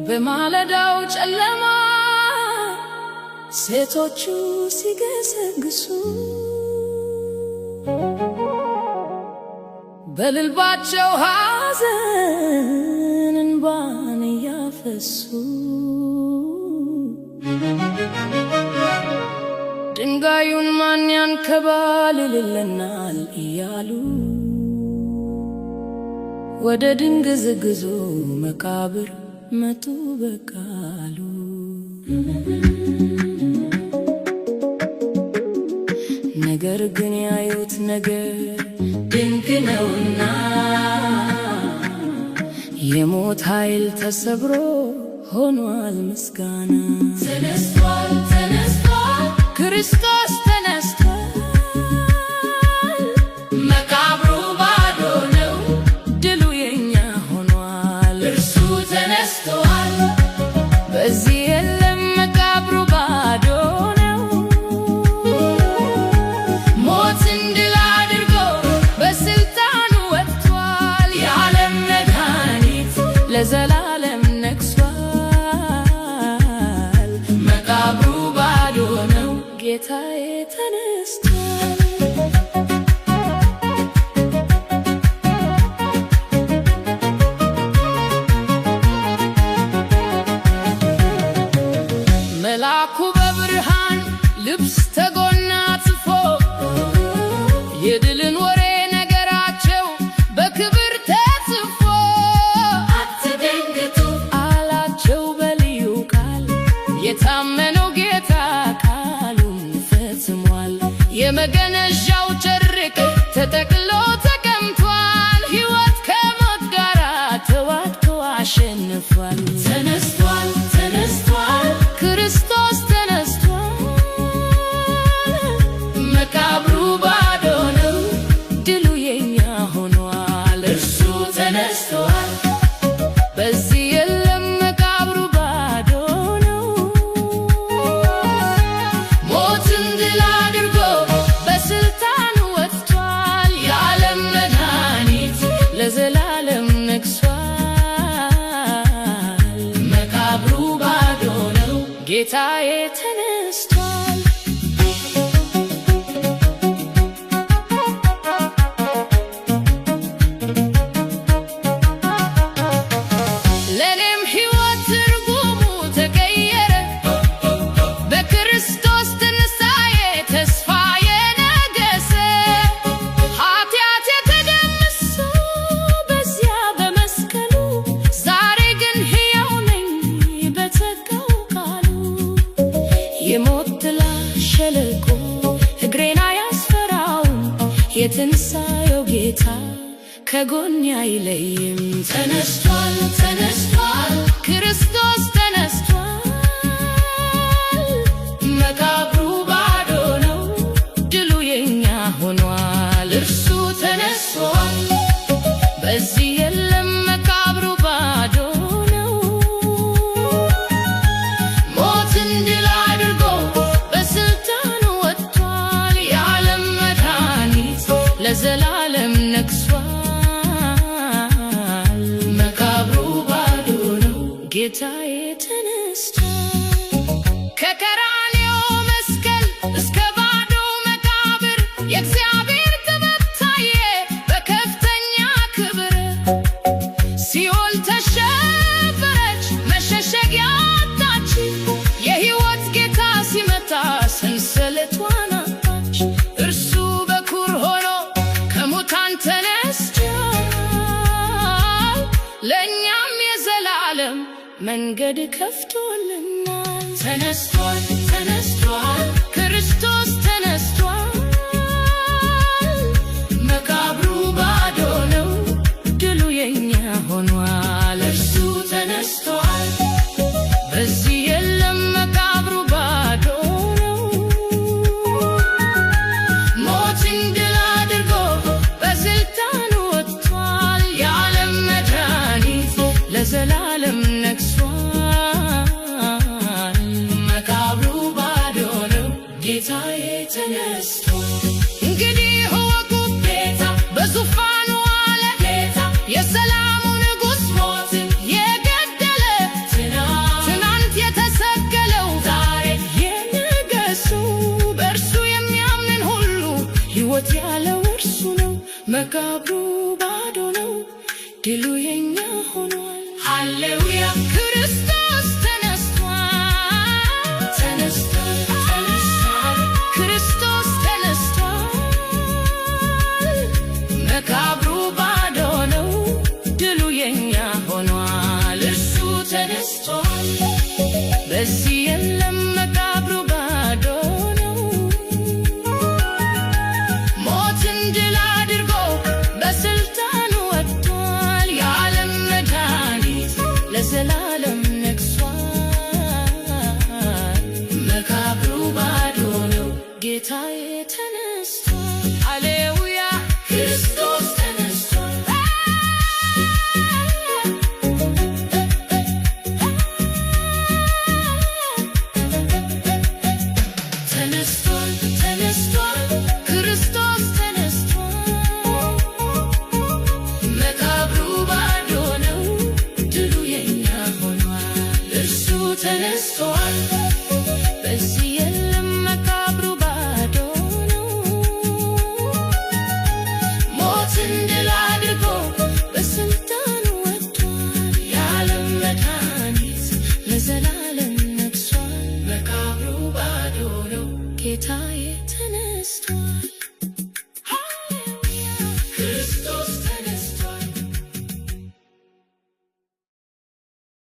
በማለዳው ጨለማ ሴቶቹ ሲገሰግሱ በልባቸው ሐዘን እንባን ያፈሱ ድንጋዩን ማን ያንከባልልልናል እያሉ ወደ ድንግዝግዙ መቃብር መጡ በቃሉ። ነገር ግን ያዩት ነገር ድንቅ ነውና የሞት ኃይል ተሰብሮ ሆኗል ምስጋና። ተነስቷል ተነስቷል ክርስቶስ ተነስቷል፣ መቃብሩ ባዶ ነው ድሉ የኛ ሆኗል። እርሱ ተነስቷል በዚህ የለም መቃብሩ ባዶ ነው። ሞትን ድል አድርጎ በስልጣኑ ወጥቷል። የዓለም መድኃኒት ለዘላለም ነግሷል። መቃብሩ ባዶ ነው ጌታዬ ተነስቷል። መልአኩ በብርሃን ልብስ ተጎናጽፎ የድልን ወሬ ነገራቸው በክብር ተጽፎ አትደንግጡ አላቸው በልዩ ቃል። የታመነው ጌታ ቃሉን ፈጽሟል። የመገነዣው ጨርቅ ተጠቅሎ ተቀምጧል። ሕይወት ከሞት ጋር ተዋግቶ አሸንፏል። ተነስቷል ተነስቷል ክርስቶስ ተነስቷል። መቃብሩ ባዶ ነው ድሉ የኛ ሆኗል። እርሱ ተነስቷል በዚህ የለም መቃብሩ ባዶ ነው። ሞትን ድል አድርጎ በስልጣኑ ወጥቷል። የዓለም መድኃኒት ለዘላለም ነግሷል። መቃብሩ ባዶ ነው ጌታዬ ተነስቷል። ለኔም ሕይወት ትርጉሙ ተቀየረ በክርስቶስ ትንሣኤ ተስፋዬ ነገሰ። ኃጢአቴ ተደምሶ በዚያ በመስቀሉ ዛሬ ግን ሕያው ነኝ በተጋው ቃሉ። የሞት ጥላ ሸለቆ እግሬን አያስፈራውም፣ የትንሣኤው ጌታ ከጎኔ አይለይም። ተነስቷል ተነስቷል ክርስቶስ ተነስቷል። መቃብሩ ባዶ ነው ድሉ የኛ ሆኗል። እርሱ ተነስቷል በዚህ የለም መቃብሩ ባዶ ነው። ሞትን ድል አድርጎ በስልጣኑ ወጥቷል። የዓለም መድኃኒት ለዘላለም ነግሷል። መቃብሩ ባዶ ነው ጌታዬ ተነስቷል። ከቀራንዮ መስቀል እስከ ባዶ መቃብር የእግዚአብሔር ጥበብ ታየ በከፍተኛ ክብር። ሲኦል ተሸበረች መሸሸጊያ አጣች፣ የሕይወት ጌታ ሲመታ ሰንሰለቷን አጣች። እርሱ በኩር ሆኖ ከሙታን ተነስቷል፣ ለእኛም የዘላለም መንገድ ከፍቶልናል። ተነስቷል ተነስቷል ክርስቶስ ተነስቷል። መቃብሩ ባዶ ነው ድሉ የኛ ሆኗል። እርሱ ተነስቷል በዚህ የለም መቃብሩ ባዶ ነው። ሞትን ድል አድርጎ በስልጣኑ ወጥቷል። የዓለም መድኃኒት ለዘላለም ነግሷል። መቃብሩ ባዶ ነው ጌታዬ ተነስቷል። እንግዲህ እወቁ ጌታ በዙፋኑ አለ መቃብሩ ባዶ ነው፣ ድሉ የኛ ሆኗል። ሃሌሉያ ክርስቶስ ተነስቷል፣ ተነስቷል፣ ተነስቷል፣ ክርስቶስ ተነስቷል። መቃብሩ ባዶ ነው፣ ድሉ የኛ ሆኗል። እርሱ ተነስቷል፣ በዚህ የለም መቃብሩ ባዶ ነው። ሞትን ድል አድርጎ በስልጣኑ ወጥቷል። የዓለም መድኃኒት ለዘላለም ነግሷል። መቃብሩ ባዶ ነው፣ ጌታዬ ተነስቷል። ሃሌሉያ ክርስቶስ ተነስቷል። ተነስቷል፣ ተነስቷል፣ ክርስቶስ ተነስቷል። መቃብሩ ባዶ ነው፣ ድሉ የኛ ሆኗል። እርሱ ተነስቷል፣ በዚህ